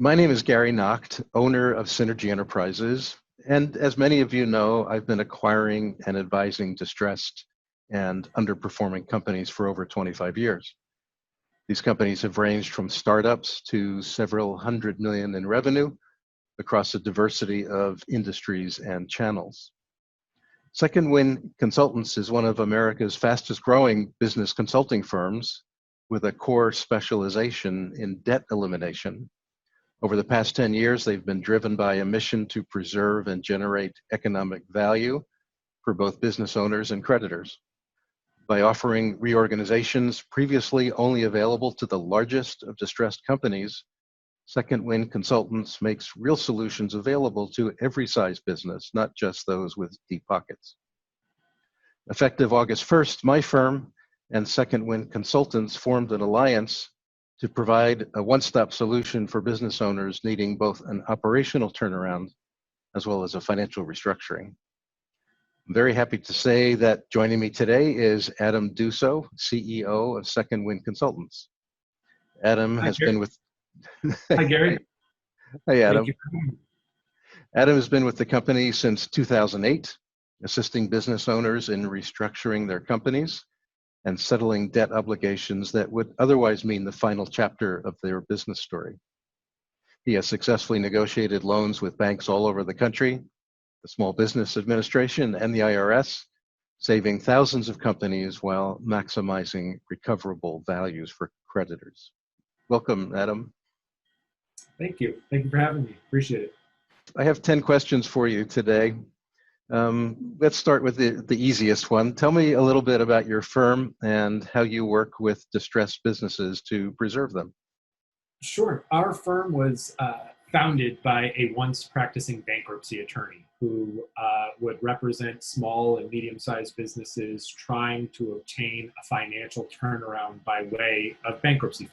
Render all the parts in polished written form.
My name is Gary Nacht, owner of Synergy Enterprises. And as many of you know, I've been acquiring and advising distressed and underperforming companies for over 25 years. These companies have ranged from startups to several hundred million in revenue across a diversity of industries and channels. Second Wind Consultants is one of America's fastest growing business consulting firms with a core specialization in debt elimination. Over the past 10 years, they've been driven by a mission to preserve and generate economic value for both business owners and creditors. By offering reorganizations previously only available to the largest of distressed companies, Second Wind Consultants makes real solutions available to every size business, not just those with deep pockets. Effective August 1st, my firm and Second Wind Consultants formed an alliance to provide a one-stop solution for business owners needing both an operational turnaround as well as a financial restructuring. I'm very happy to say that joining me today is Adam Duso, CEO of Second Wind Consultants. Adam has been with... Hi, Gary. Hi, Adam. Thank you. Adam has been with the company since 2008, assisting business owners in restructuring their companies and settling debt obligations that would otherwise mean the final chapter of their business story. He has successfully negotiated loans with banks all over the country, the Small Business Administration, and the IRS, saving thousands of companies while maximizing recoverable values for creditors. Welcome, Adam. Thank you. Thank you for having me. Appreciate it. I have 10 questions for you today. Let's start with the easiest one. Tell me a little bit about your firm and how you work with distressed businesses to preserve them. Sure. Our firm was founded by a once practicing bankruptcy attorney who would represent small and medium-sized businesses trying to obtain a financial turnaround by way of bankruptcy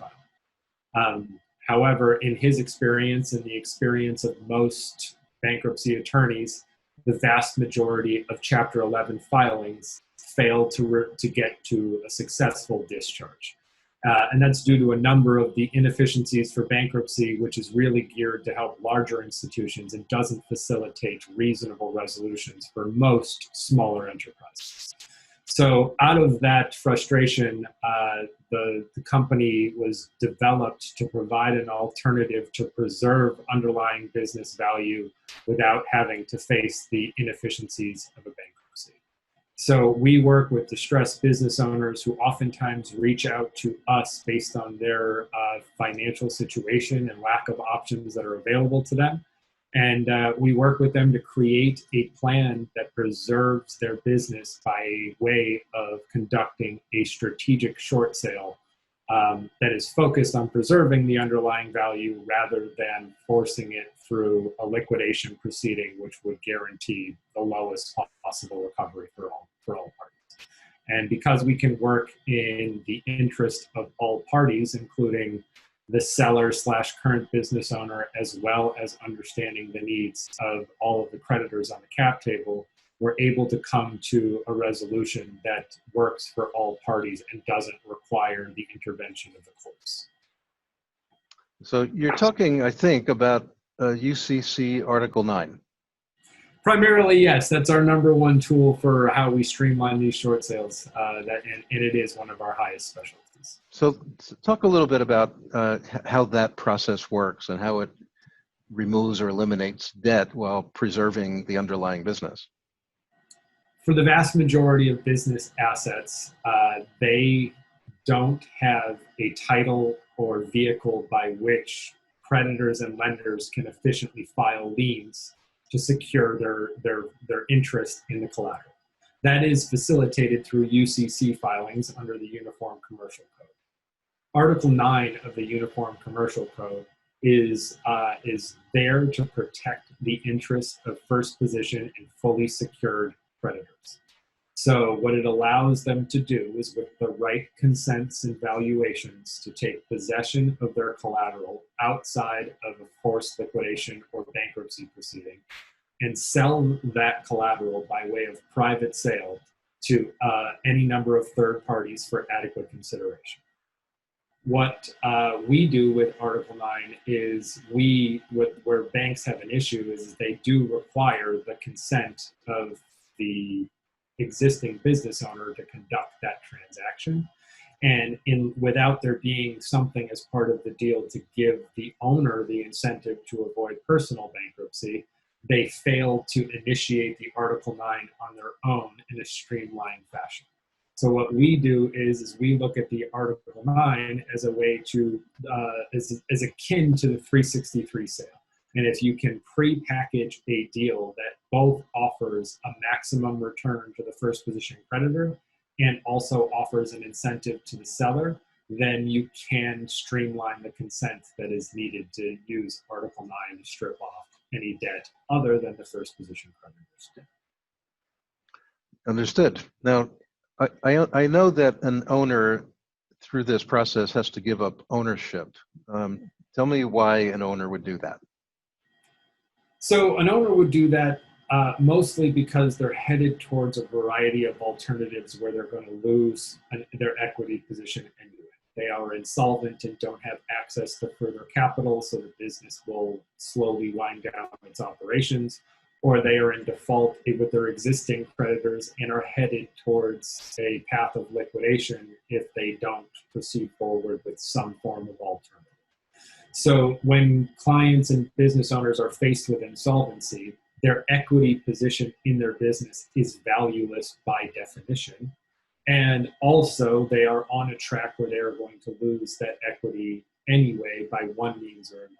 filing. However, in his experience and the experience of most bankruptcy attorneys, the vast majority of Chapter 11 filings fail to get to a successful discharge. And that's due to a number of the inefficiencies for bankruptcy, which is really geared to help larger institutions and doesn't facilitate reasonable resolutions for most smaller enterprises. So out of that frustration, the company was developed to provide an alternative to preserve underlying business value without having to face the inefficiencies of a bankruptcy. So we work with distressed business owners who oftentimes reach out to us based on their financial situation and lack of options that are available to them. And we work with them to create a plan that preserves their business by way of conducting a strategic short sale that is focused on preserving the underlying value rather than forcing it through a liquidation proceeding, which would guarantee the lowest possible recovery for all parties. And because we can work in the interest of all parties, including the seller / current business owner, as well as understanding the needs of all of the creditors on the cap table, we're able to come to a resolution that works for all parties and doesn't require the intervention of the courts. So you're talking, I think, about UCC Article 9. Primarily, yes. That's our number one tool for how we streamline these short sales, and it is one of our highest specialties. So talk a little bit about how that process works and how it removes or eliminates debt while preserving the underlying business. For the vast majority of business assets, they don't have a title or vehicle by which creditors and lenders can efficiently file liens to secure their interest in the collateral. That is facilitated through UCC filings under the Uniform Commercial Code. Article 9 of the Uniform Commercial Code is there to protect the interests of first position and fully secured creditors. So what it allows them to do is, with the right consents and valuations, to take possession of their collateral outside of a forced liquidation or bankruptcy proceeding and sell that collateral by way of private sale to any number of third parties for adequate consideration. What we do with Article 9 is where banks have an issue is they do require the consent of the existing business owner to conduct that transaction. And without there being something as part of the deal to give the owner the incentive to avoid personal bankruptcy, they fail to initiate the Article 9 on their own in a streamlined fashion. So what we do is we look at the Article 9 as a way to, as akin to the 363 sale. And if you can pre-package a deal that both offers a maximum return to the first position creditor and also offers an incentive to the seller, then you can streamline the consent that is needed to use Article 9 to strip off any debt other than the first position creditors debt. Understood. Now, I know that an owner through this process has to give up ownership. Tell me why an owner would do that. So an owner would do that mostly because they're headed towards a variety of alternatives where they're going to lose their equity position anyway. They are insolvent and don't have access to further capital, so the business will slowly wind down its operations, or they are in default with their existing creditors and are headed towards a path of liquidation if they don't proceed forward with some form of alternative. So when clients and business owners are faced with insolvency, their equity position in their business is valueless by definition. And also they are on a track where they are going to lose that equity anyway by one means or another.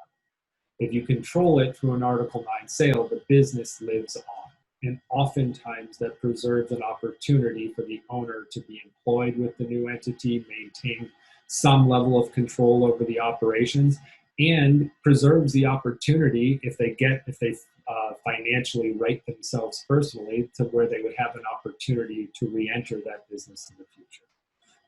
If you control it through an Article 9 sale, the business lives on. And oftentimes that preserves an opportunity for the owner to be employed with the new entity, maintain some level of control over the operations, and preserves the opportunity if they financially right themselves personally to where they would have an opportunity to re-enter that business in the future.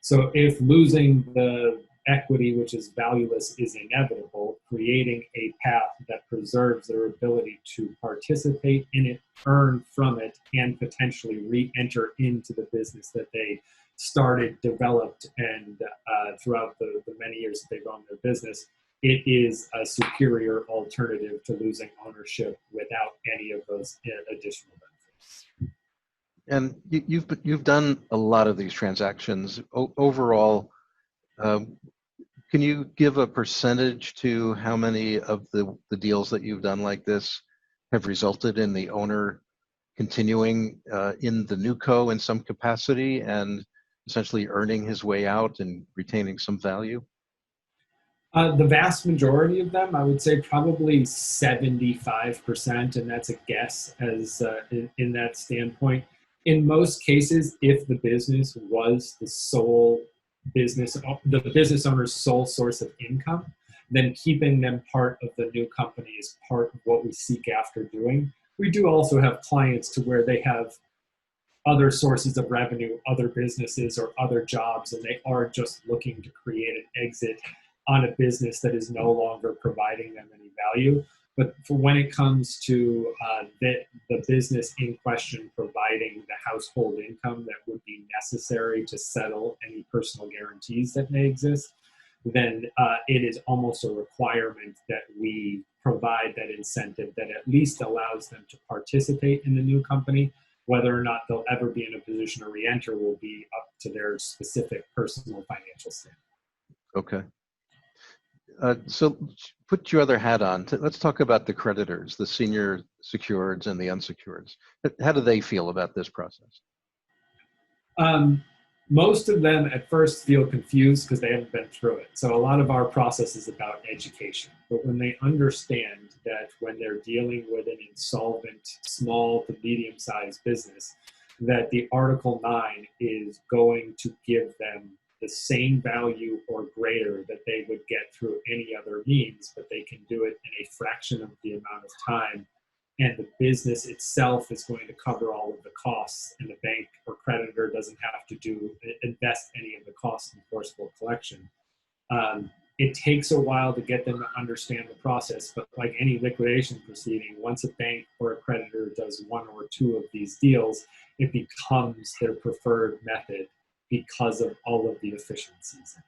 So if losing the equity, which is valueless, is inevitable, creating a path that preserves their ability to participate in it, earn from it, and potentially re-enter into the business that they started, developed, and throughout the many years that they've owned their business, it is a superior alternative to losing ownership without any of those additional benefits. And you've done a lot of these transactions. Overall, can you give a percentage to how many of the deals that you've done like this have resulted in the owner continuing in the new co in some capacity and essentially earning his way out and retaining some value? The vast majority of them, I would say probably 75%, and that's a guess as in that standpoint. In most cases, if the business was the business owner's sole source of income, then keeping them part of the new company is part of what we seek after doing. We do also have clients to where they have other sources of revenue, other businesses or other jobs, and they are just looking to create an exit on a business that is no longer providing them any value. But for when it comes to the business in question providing the household income that would be necessary to settle any personal guarantees that may exist, then it is almost a requirement that we provide that incentive that at least allows them to participate in the new company. Whether or not they'll ever be in a position to re-enter will be up to their specific personal financial standing. Okay. So put your other hat on. Let's talk about the creditors, the senior secureds and the unsecureds. How do they feel about this process? Most of them at first feel confused because they haven't been through it. So a lot of our process is about education. But when they understand that when they're dealing with an insolvent, small to medium-sized business, that the Article 9 is going to give them the same value or greater that they would get through any other means, but they can do it in a fraction of the amount of time. And the business itself is going to cover all of the costs, and the bank or creditor doesn't have to invest any of the costs in forcible collection. It takes a while to get them to understand the process, but like any liquidation proceeding, once a bank or a creditor does one or two of these deals, it becomes their preferred method because of all of the efficiencies.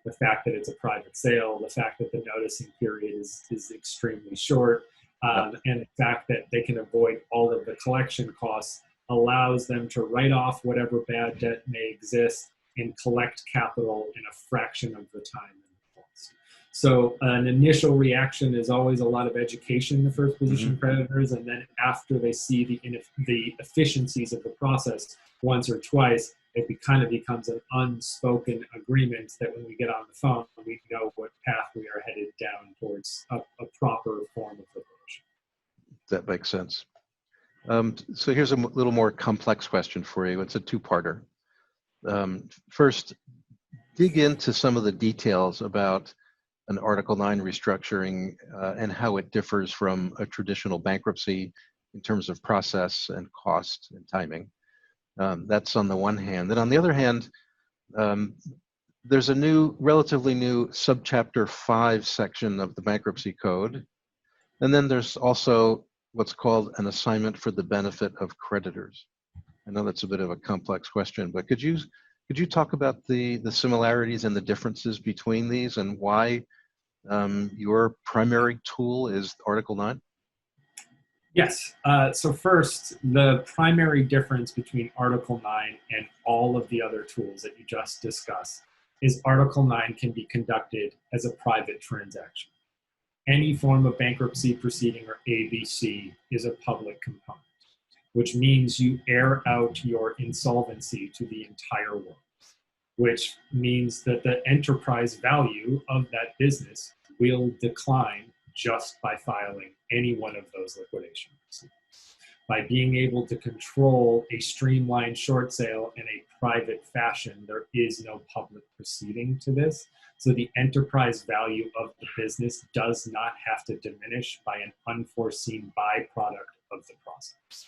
the fact that it's a private sale, the fact that the noticing period is extremely short, and the fact that they can avoid all of the collection costs allows them to write off whatever bad debt may exist and collect capital in a fraction of the time and the cost. So an initial reaction is always a lot of education, the first position creditors, and then after they see the efficiencies of the process once or twice, it kind of becomes an unspoken agreement that when we get on the phone, we know what path we are headed down towards a proper form of liquidation. That makes sense. So here's a little more complex question for you. It's a two-parter. First, dig into some of the details about an Article 9 restructuring and how it differs from a traditional bankruptcy in terms of process and cost and timing. That's on the one hand. And on the other hand, there's a relatively new subchapter 5 section of the bankruptcy code. And then there's also what's called an assignment for the benefit of creditors. I know that's a bit of a complex question, but could you talk about the similarities and the differences between these and why your primary tool is Article 9? Yes. So first, the primary difference between Article 9 and all of the other tools that you just discussed is Article 9 can be conducted as a private transaction. Any form of bankruptcy proceeding or ABC is a public component, which means you air out your insolvency to the entire world, which means that the enterprise value of that business will decline just by filing any one of those liquidation proceedings. By being able to control a streamlined short sale in a private fashion, there is no public proceeding to this. So the enterprise value of the business does not have to diminish by an unforeseen byproduct of the process.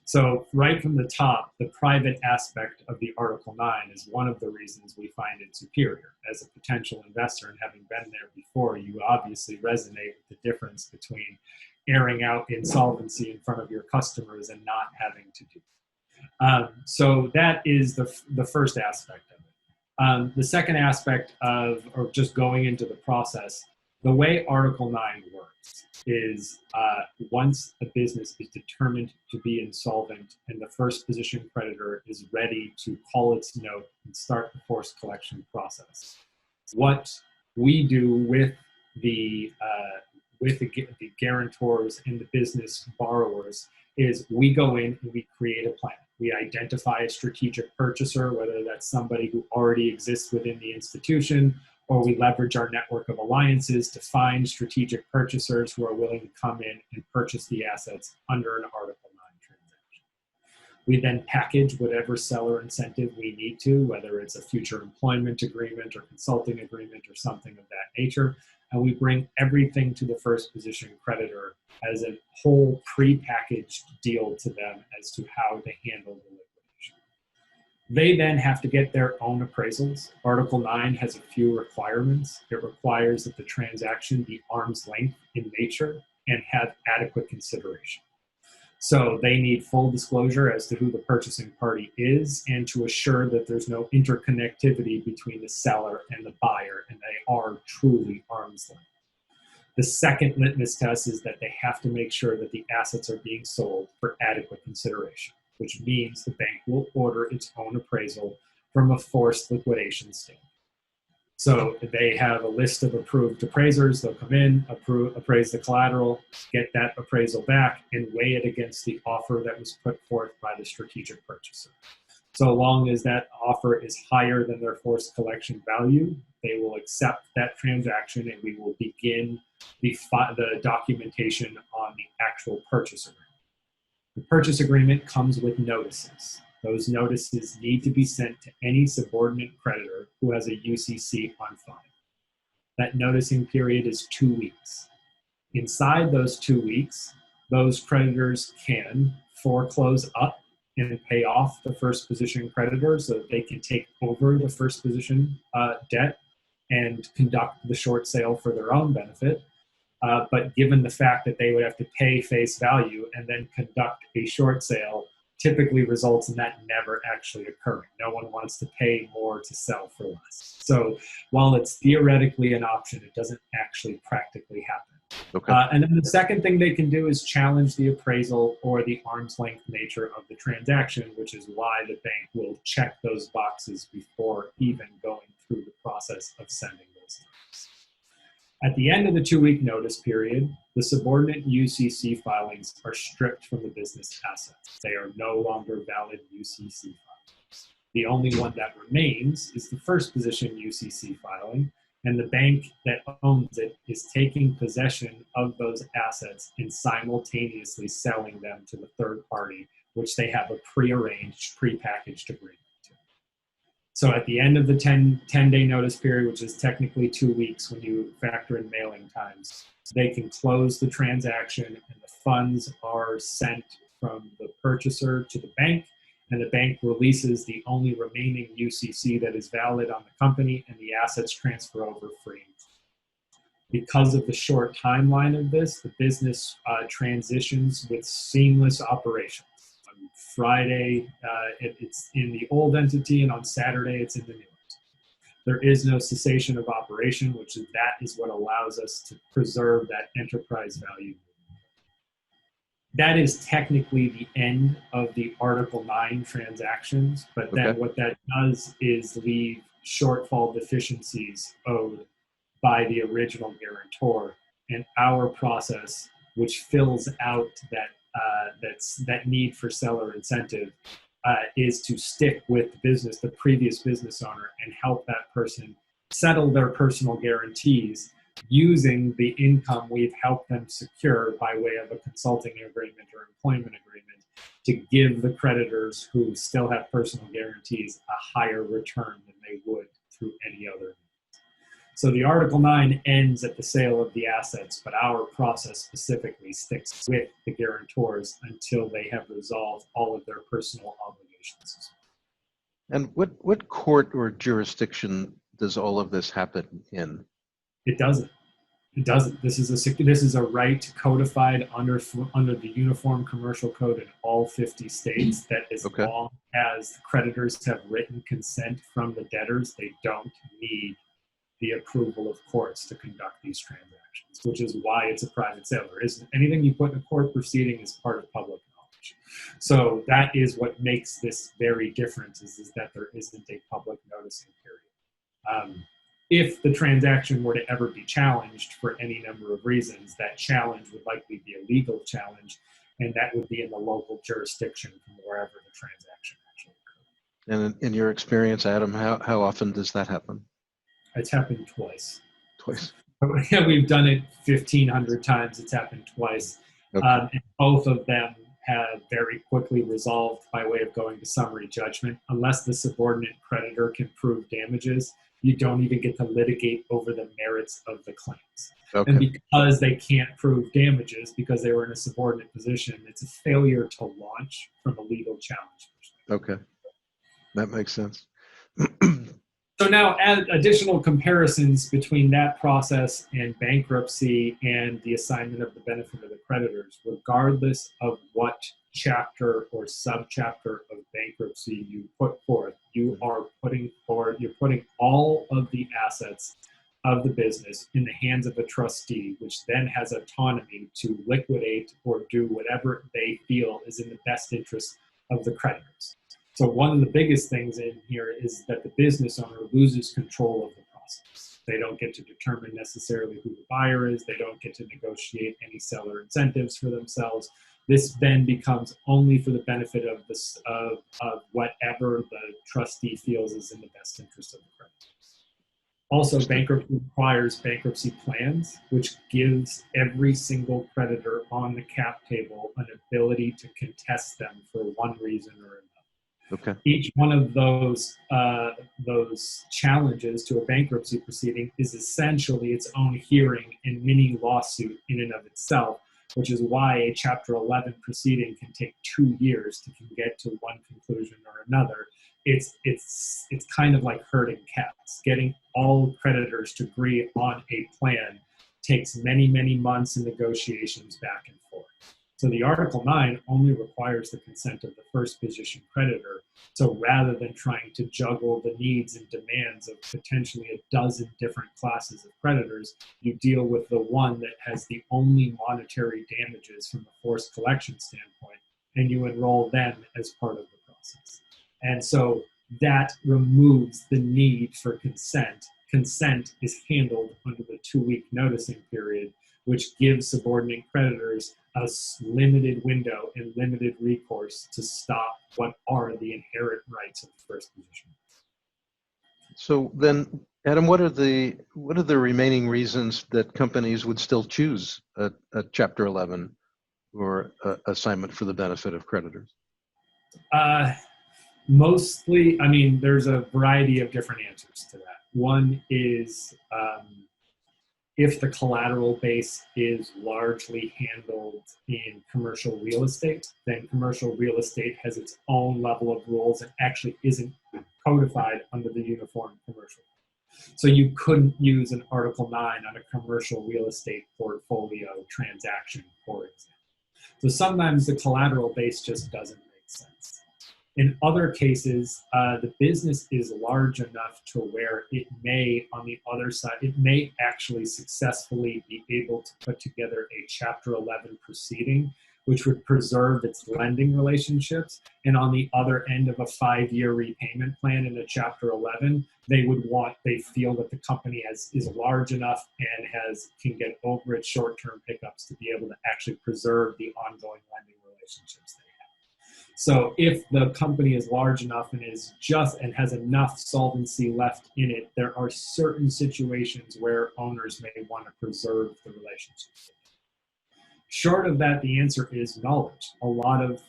So right from the top, the private aspect of the Article 9 is one of the reasons we find it superior. As a potential investor and having been there before, you obviously resonate with the difference between airing out insolvency in front of your customers and not having to do it. So that is the first aspect of it. The second aspect of, or just going into the process, the way Article 9 works is once a business is determined to be insolvent and the first position creditor is ready to call its note and start the forced collection process, what we do with the guarantors and the business borrowers is we go in and we create a plan. We identify a strategic purchaser, whether that's somebody who already exists within the institution, or we leverage our network of alliances to find strategic purchasers who are willing to come in and purchase the assets under an Article 9 transaction. We then package whatever seller incentive we need to, whether it's a future employment agreement or consulting agreement or something of that nature, and we bring everything to the first position creditor as a whole pre-packaged deal to them as to how to handle the liquidation. They then have to get their own appraisals. Article 9 has a few requirements. It requires that the transaction be arm's length in nature and have adequate consideration. So they need full disclosure as to who the purchasing party is and to assure that there's no interconnectivity between the seller and the buyer, and they are truly arm's length. The second litmus test is that they have to make sure that the assets are being sold for adequate consideration, which means the bank will order its own appraisal from a forced liquidation standard. So they have a list of approved appraisers. They'll come in, appraise the collateral, get that appraisal back, and weigh it against the offer that was put forth by the strategic purchaser. So long as that offer is higher than their forced collection value, they will accept that transaction, and we will begin the documentation on the actual purchase agreement. The purchase agreement comes with notices. Those notices need to be sent to any subordinate creditor who has a UCC on file. That noticing period is 2 weeks. Inside those 2 weeks, those creditors can foreclose up and pay off the first position creditor so that they can take over the first position debt and conduct the short sale for their own benefit. But given the fact that they would have to pay face value and then conduct a short sale typically results in that never actually occurring. No one wants to pay more to sell for less. So while it's theoretically an option, it doesn't actually practically happen. Okay. And then the second thing they can do is challenge the appraisal or the arm's length nature of the transaction, which is why the bank will check those boxes before even going through the process of sending those notes. At the end of the 2-week notice period, the subordinate UCC filings are stripped from the business assets. They are no longer valid UCC filings. The only one that remains is the first position UCC filing, and the bank that owns it is taking possession of those assets and simultaneously selling them to the third party, which they have a prearranged, prepackaged agreement to. So at the end of the 10-day notice period, which is technically 2 weeks when you factor in mailing times, they can close the transaction and the funds are sent from the purchaser to the bank, and the bank releases the only remaining UCC that is valid on the company, and the assets transfer over free. Because of the short timeline of this, the business transitions with seamless operations. On Friday, it's in the old entity, and on Saturday, it's in the new entity. There is no cessation of operation, that is what allows us to preserve that enterprise value. That is technically the end of the Article 9 transactions, but then what that does is leave shortfall deficiencies owed by the original guarantor, and our process, which fills out that need for seller incentive, is to stick with the previous business owner, and help that person settle their personal guarantees using the income we've helped them secure by way of a consulting agreement or employment agreement to give the creditors who still have personal guarantees a higher return than they would through any other means. So the Article 9 ends at the sale of the assets, but our process specifically sticks with the guarantors until they have resolved all of their personal obligations. And what court or jurisdiction does all of this happen in? It doesn't. It doesn't. This is a right codified under the Uniform Commercial Code in all 50 states. That as long as the creditors have written consent from the debtors, they don't need the approval of courts to conduct these transactions, which is why it's a private sale. There isn't anything you put in a court proceeding is part of public knowledge. So that is what makes this very different, is that there isn't a public noticing period. If the transaction were to ever be challenged for any number of reasons, that challenge would likely be a legal challenge, and that would be in the local jurisdiction from wherever the transaction actually occurred. And in your experience, Adam, how often does that happen? It's happened twice. Twice. We've done it 1,500 times. It's happened twice. And both of them have very quickly resolved by way of going to summary judgment. Unless the subordinate creditor can prove damages, you don't even get to litigate over the merits of the claims. And because they can't prove damages because they were in a subordinate position, it's a failure to launch from a legal challenge perspective. Okay, that makes sense. So now add additional comparisons between that process and bankruptcy and the assignment of the benefit of the creditors. Regardless of what chapter or subchapter of bankruptcy you put forth, you're putting all of the assets of the business in the hands of a trustee, which then has autonomy to liquidate or do whatever they feel is in the best interest of the creditors. So one of the biggest things in here is that the business owner loses control of the process. They don't get to determine necessarily who the buyer is. They don't get to negotiate any seller incentives for themselves. This then becomes only for the benefit of whatever the trustee feels is in the best interest of the creditors. Also, bankruptcy requires bankruptcy plans, which gives every single creditor on the cap table an ability to contest them for one reason or another. Okay. Each one of those challenges to a bankruptcy proceeding is essentially its own hearing and mini lawsuit in and of itself, which is why a Chapter 11 proceeding can take 2 years to get to one conclusion or another. It's kind of like herding cats. Getting all creditors to agree on a plan takes many, many months in negotiations back and forth. So the Article 9 only requires the consent of the first position creditor. So rather than trying to juggle the needs and demands of potentially a dozen different classes of creditors, you deal with the one that has the only monetary damages from a forced collection standpoint, and you enroll them as part of the process. And so that removes the need for consent. Consent is handled under the 2-week noticing period, which gives subordinate creditors a limited window and limited recourse to stop what are the inherent rights of the first position. So then, Adam, what are the remaining reasons that companies would still choose a Chapter 11 or assignment for the benefit of creditors? Mostly, I mean, there's a variety of different answers to that. One is if the collateral base is largely handled in commercial real estate, then commercial real estate has its own level of rules and actually isn't codified under the Uniform Commercial. So you couldn't use an Article 9 on a commercial real estate portfolio transaction, for example. So sometimes the collateral base just doesn't make sense. In other cases, the business is large enough to where it may, on the other side, it may actually successfully be able to put together a Chapter 11 proceeding, which would preserve its lending relationships. And on the other end of a 5-year repayment plan in a Chapter 11, they feel that the company is large enough and can get over its short-term pickups to be able to actually preserve the ongoing lending relationships they have. So if the company is large enough and has enough solvency left in it, there are certain situations where owners may want to preserve the relationships. Short of that, the answer is knowledge. A lot of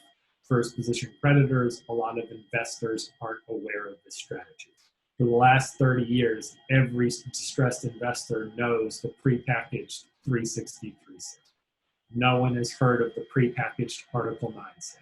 first position creditors, a lot of investors aren't aware of this strategy. For the last 30 years, every distressed investor knows the prepackaged 363 sale. No one has heard of the prepackaged Article 9 sale.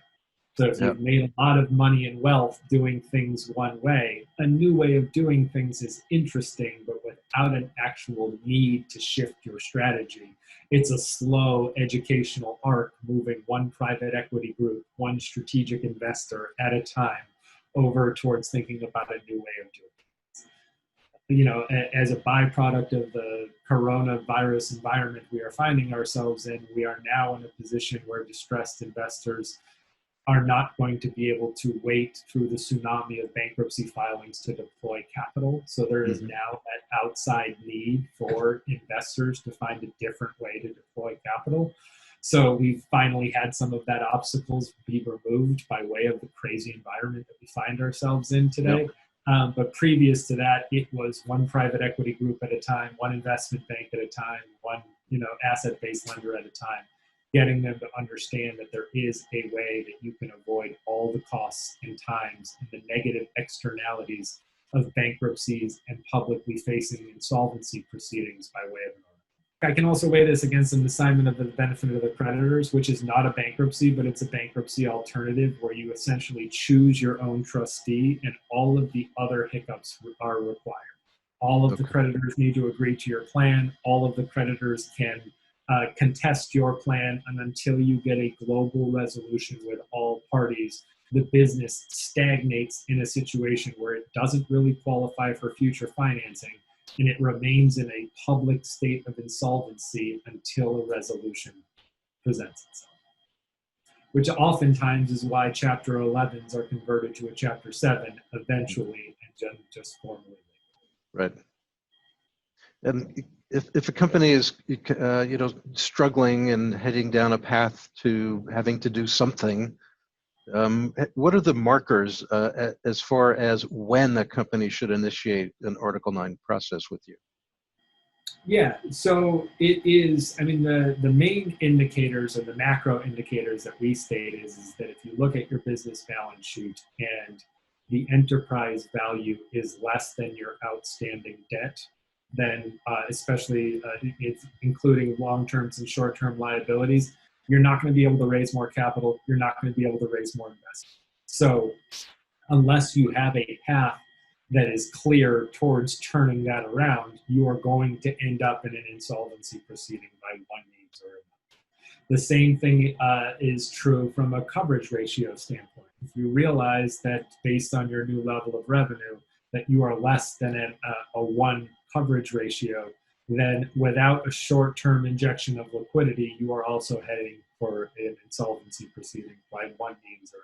So if you've made a lot of money and wealth doing things one way, a new way of doing things is interesting, but without an actual need to shift your strategy, it's a slow educational arc moving one private equity group, one strategic investor at a time over towards thinking about a new way of doing things. You know, as a byproduct of the coronavirus environment we are finding ourselves in, we are now in a position where distressed investors are not going to be able to wait through the tsunami of bankruptcy filings to deploy capital. So there is now that outside need for investors to find a different way to deploy capital. So we've finally had some of that obstacles be removed by way of the crazy environment that we find ourselves in today. But previous to that, it was one private equity group at a time, one investment bank at a time, one asset-based lender at a time, getting them to understand that there is a way that you can avoid all the costs and times and the negative externalities of bankruptcies and publicly facing insolvency proceedings by way of an order. I can also weigh this against an assignment of the benefit of the creditors, which is not a bankruptcy, but it's a bankruptcy alternative where you essentially choose your own trustee and all of the other hiccups are required. All of the creditors need to agree to your plan. All of the creditors can contest your plan, and until you get a global resolution with all parties, the business stagnates in a situation where it doesn't really qualify for future financing, and it remains in a public state of insolvency until a resolution presents itself. Which oftentimes is why Chapter 11s are converted to a Chapter 7 eventually and just formally. Right. And if a company is struggling and heading down a path to having to do something, what are the markers as far as when a company should initiate an Article 9 process with you? Yeah, so it is, I mean, the main indicators or the macro indicators that we state is that if you look at your business balance sheet and the enterprise value is less than your outstanding debt, then especially it's including long-term and short-term liabilities, you're not going to be able to raise more capital. You're not going to be able to raise more investment. So unless you have a path that is clear towards turning that around, you are going to end up in an insolvency proceeding by one means or another. The same thing is true from a coverage ratio standpoint. If you realize that based on your new level of revenue, that you are less than a 1 coverage ratio, then without a short-term injection of liquidity, you are also heading for an insolvency proceeding by one means or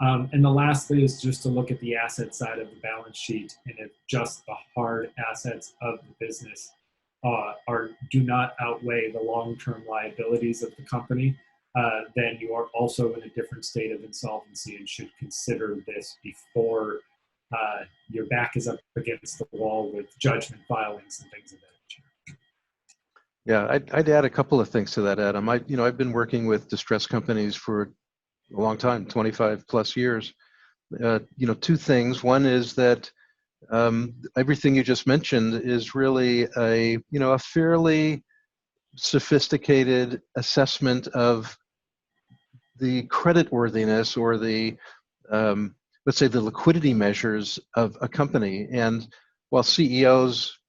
another. And the lastly is just to look at the asset side of the balance sheet, and if just the hard assets of the business do not outweigh the long-term liabilities of the company, then you are also in a different state of insolvency and should consider this before your back is up against the wall with judgment filings and things of that nature. Yeah, I'd add a couple of things to that, Adam. I've been working with distressed companies for a long time, 25 plus years. Two things. One is that everything you just mentioned is really a fairly sophisticated assessment of the creditworthiness or the let's say the liquidity measures of a company. And while CEOs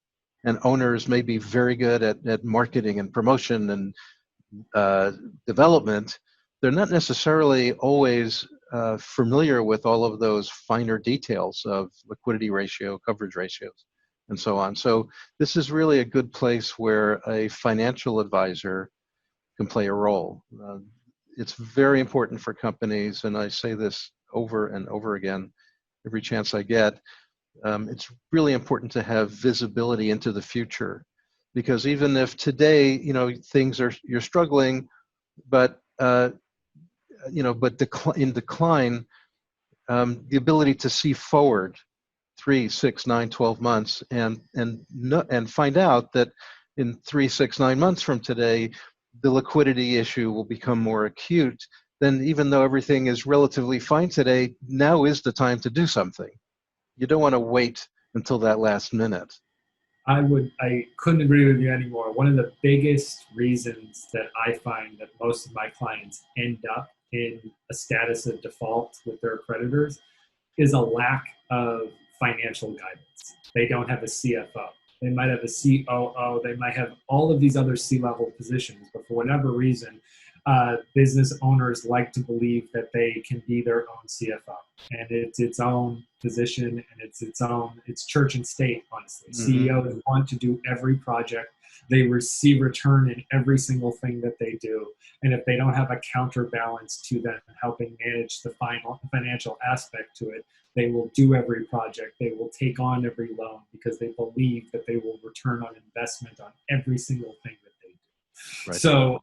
and owners may be very good at marketing and promotion and development, they're not necessarily always familiar with all of those finer details of liquidity ratio, coverage ratios, and so on. So this is really a good place where a financial advisor can play a role. It's very important for companies, and I say this over and over again every chance I get. It's really important to have visibility into the future, because even if today, you're struggling, but in decline, the ability to see forward 3, 6, 9, 12 months and find out that in 3, 6, 9 months from today, the liquidity issue will become more acute. Then even though everything is relatively fine today, now is the time to do something. You don't want to wait until that last minute. I couldn't agree with you anymore. One of the biggest reasons that I find that most of my clients end up in a status of default with their creditors is a lack of financial guidance. They don't have a CFO. They might have a COO. They might have all of these other C-level positions, but for whatever reason, business owners like to believe that they can be their own CFO, and it's its own position, and it's church and state, honestly. Mm-hmm. CEOs want to do every project. They receive return in every single thing that they do, and if they don't have a counterbalance to them helping manage the financial aspect to it, they will do every project. They will take on every loan because they believe that they will return on investment on every single thing that they do. Right. So,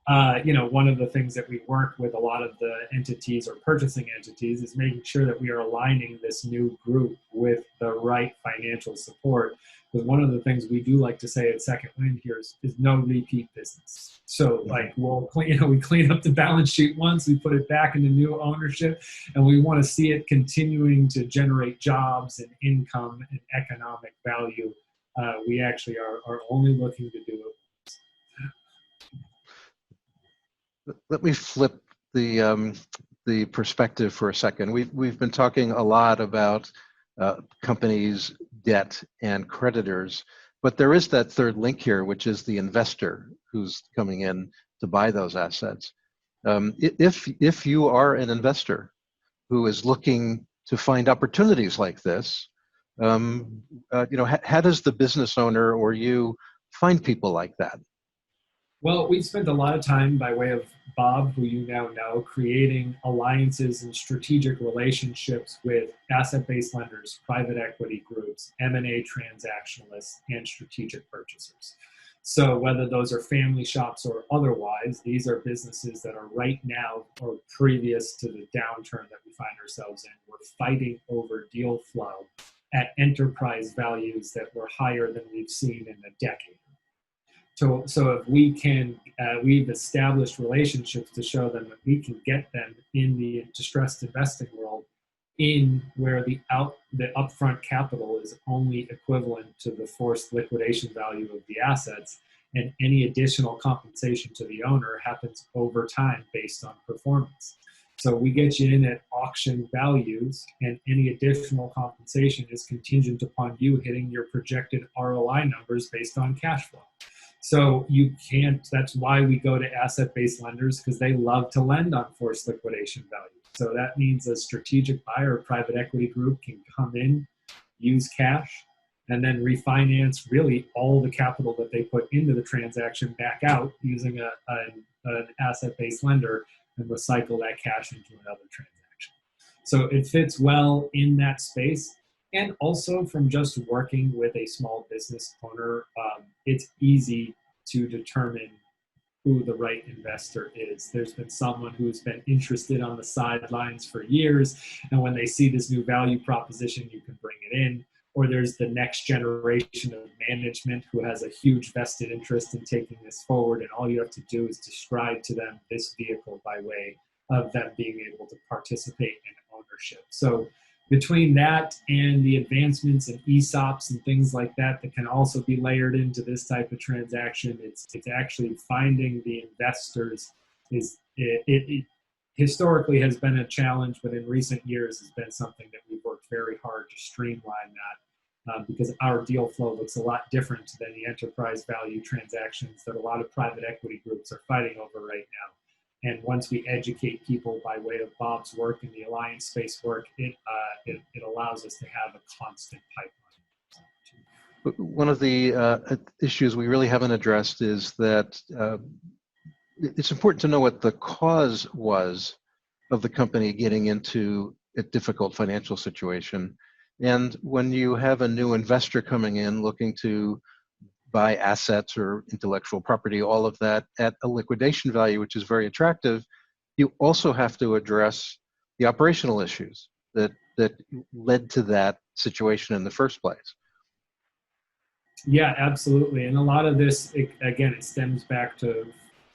one of the things that we work with a lot of the entities or purchasing entities is making sure that we are aligning this new group with the right financial support. Because one of the things we do like to say at Second Wind here is no repeat business. So, we clean up the balance sheet once, we put it back into new ownership, and we want to see it continuing to generate jobs and income and economic value. We actually are only looking to do it. Let me flip the perspective for a second. We've been talking a lot about companies, debt, and creditors, but there is that third link here, which is the investor who's coming in to buy those assets. If you are an investor who is looking to find opportunities like this, how does the business owner or you find people like that? Well, we've spent a lot of time by way of Bob, who you now know, creating alliances and strategic relationships with asset-based lenders, private equity groups, M&A transactionalists, and strategic purchasers. So whether those are family shops or otherwise, these are businesses that are right now or previous to the downturn that we find ourselves in. We're fighting over deal flow at enterprise values that were higher than we've seen in a decade. So if we can, we've established relationships to show them that we can get them in the distressed investing world in where the upfront capital is only equivalent to the forced liquidation value of the assets, and any additional compensation to the owner happens over time based on performance. So we get you in at auction values, and any additional compensation is contingent upon you hitting your projected ROI numbers based on cash flow. So you can't, that's why we go to asset-based lenders, because they love to lend on forced liquidation value. So that means a strategic buyer or private equity group can come in, use cash, and then refinance really all the capital that they put into the transaction back out using an asset-based lender and recycle that cash into another transaction. So it fits well in that space. And also from just working with a small business owner, it's easy to determine who the right investor is. There's been someone who's been interested on the sidelines for years, and when they see this new value proposition, you can bring it in. Or there's the next generation of management who has a huge vested interest in taking this forward, and all you have to do is describe to them this vehicle by way of them being able to participate in ownership. So between that and the advancements in ESOPs and things like that that can also be layered into this type of transaction, it's actually finding the investors it historically has been a challenge, but in recent years has been something that we've worked very hard to streamline that, because our deal flow looks a lot different than the enterprise value transactions that a lot of private equity groups are fighting over right now. And once we educate people by way of Bob's work and the alliance space work, it allows us to have a constant pipeline. One of the issues we really haven't addressed is that it's important to know what the cause was of the company getting into a difficult financial situation. And when you have a new investor coming in looking to buy assets or intellectual property, all of that at a liquidation value, which is very attractive, you also have to address the operational issues that led to that situation in the first place. Yeah, absolutely. And a lot of this, again, it stems back to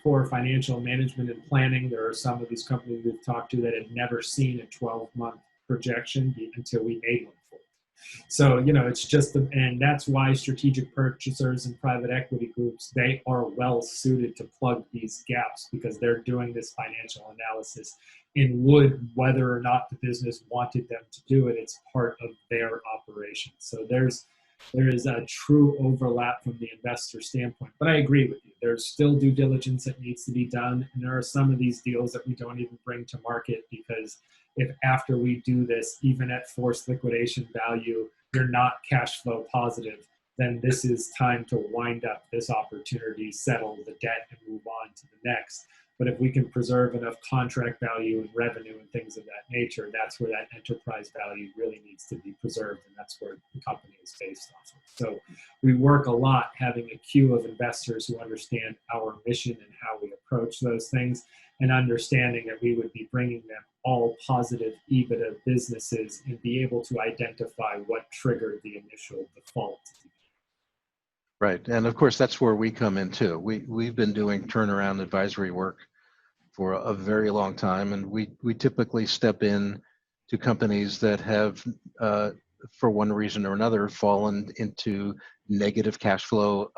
poor financial management and planning. There are some of these companies we've talked to that had never seen a 12-month projection until we made one for them. So, it's just, and that's why strategic purchasers and private equity groups, they are well suited to plug these gaps because they're doing this financial analysis and would, whether or not the business wanted them to do it, it's part of their operation. So there is a true overlap from the investor standpoint. But I agree with you. There's still due diligence that needs to be done. And there are some of these deals that we don't even bring to market because if after we do this, even at forced liquidation value, you're not cash flow positive, then this is time to wind up this opportunity, settle the debt, and move on to the next. But if we can preserve enough contract value and revenue and things of that nature, that's where that enterprise value really needs to be preserved, and that's where the company is based off of. So we work a lot having a queue of investors who understand our mission and how we approach those things, and understanding that we would be bringing them all positive EBITDA businesses and be able to identify what triggered the initial default. Right, and of course that's where we come in too. We've been doing turnaround advisory work for a very long time, and we typically step in to companies that have, for one reason or another, fallen into negative cash flow,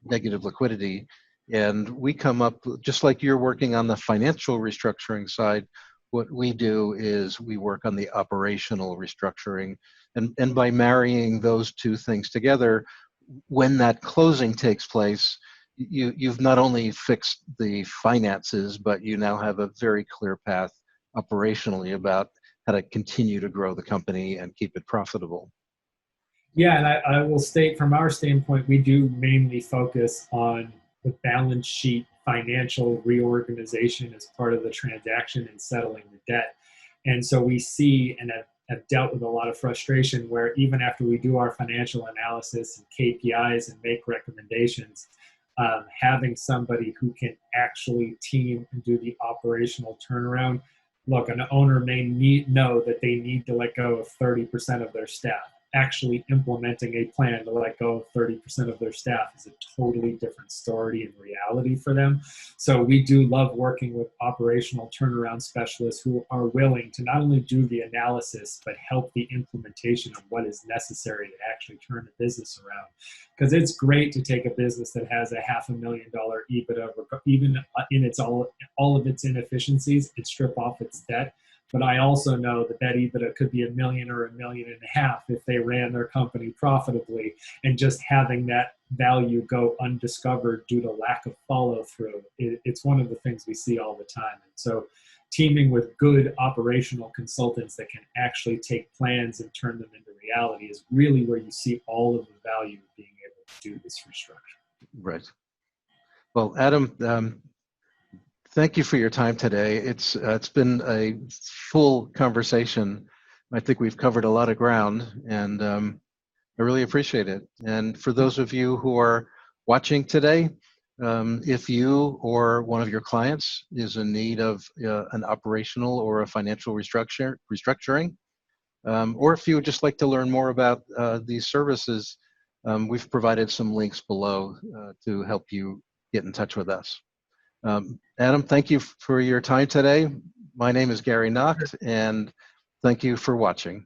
negative liquidity, and we come up, just like you're working on the financial restructuring side, what we do is we work on the operational restructuring, and by marrying those two things together, when that closing takes place, you've not only fixed the finances, but you now have a very clear path operationally about how to continue to grow the company and keep it profitable. Yeah, and I will state from our standpoint, we do mainly focus on the balance sheet financial reorganization as part of the transaction and settling the debt. And so we see and have dealt with a lot of frustration where even after we do our financial analysis and KPIs and make recommendations, having somebody who can actually team and do the operational turnaround. Look, an owner may know that they need to let go of 30% of their staff. Actually implementing a plan to let go of 30% of their staff is a totally different story and reality for them. So we do love working with operational turnaround specialists who are willing to not only do the analysis, but help the implementation of what is necessary to actually turn the business around. Because it's great to take a business that has a $500,000 EBITDA, even in its all of its inefficiencies, and strip off its debt. But I also know that EBITDA could be $1 million or $1.5 million if they ran their company profitably, and just having that value go undiscovered due to lack of follow through. It's one of the things we see all the time. And so teaming with good operational consultants that can actually take plans and turn them into reality is really where you see all of the value of being able to do this restructure. Right. Well, Adam, thank you for your time today. It's been a full conversation. I think we've covered a lot of ground, and I really appreciate it. And for those of you who are watching today, if you or one of your clients is in need of an operational or a financial restructuring, or if you would just like to learn more about these services, we've provided some links below to help you get in touch with us. Adam, thank you for your time today. My name is Gary Nacht, and thank you for watching.